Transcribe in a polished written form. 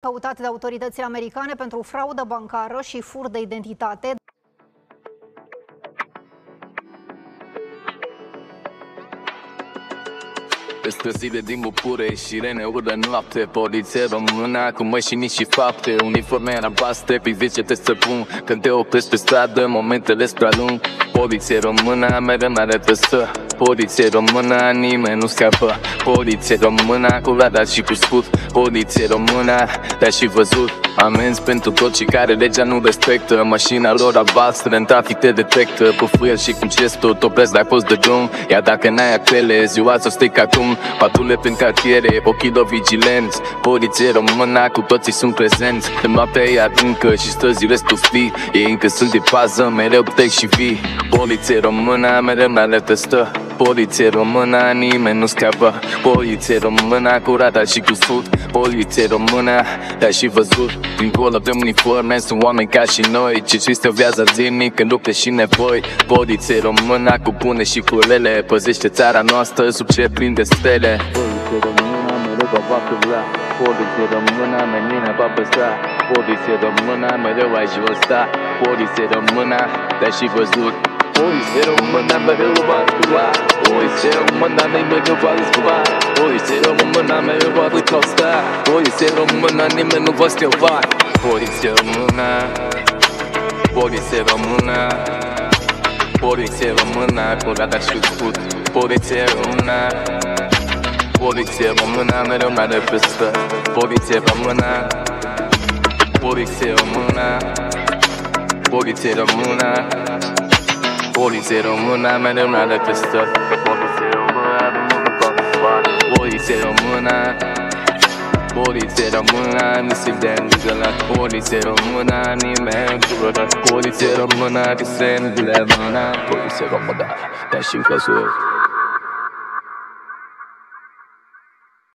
Căutat de autoritățile americane pentru fraudă bancară și furt de identitate. Peste zile din Bucure și rene ură noapte. Poliție română cu mășini și fapte. Uniforme albastre, priviți ce te săpun. Când te oprești pe stradă, momentele spre lung. Poliție română, mereu n-are tăsă. Poliție română, nimeni nu scapă. Poliție română, cu radar și cu scut. Poliție română, te-a și văzut. Amenzi pentru tot cei care legea nu respectă. Mașina lor albastră în trafic te detectă. Cu fuel și cu gestul te opresc la post de drum. Iar dacă n-ai actele, ziua să stai ca acum. Patrule prin cartiere, ochii lor vigilenți. Poliție română, cu toții sunt prezenți. Când noaptea e adâncă și străzile stufii, ei încă sunt de pază, mereu trec și vii. Poliție română, mereu n-alertă stă. Poliție română, nimeni nu scapă. Poliție română, cu radar și cu sfut. Poliție română, te-a și văzut. Dincolo de uniforme sunt oameni ca și noi, ce triste o viață zilnic în lupte și nevoi. Poliție română, cu bune și cu rele, păzește țara noastră sub cer plin de stele. Poliție română, mereu va apăra. Poliție română, menina va păstra. Poliție română, mereu aici vor sta. Poliție română, te-a și văzut. Poliție română, mereu va activa. Poliție română, nimeni nu va scăpa. Poliție română, mereu va riposta. Poliție română, nimeni nu va scăpa. Poliție română, poliție română, poliție română, cu radar și scut. Poliție română, poliție română, mereu n-are păstă. Poliție română, poliție română, poliție română. Poliție română, mereu n-are păstă. Poliție română, poliție română, poliție română, nisip de îngrijărat. Poliție română, nimeni nu curătă. Poliție română, că se nu le mână. Poliție română, te-a și văzut.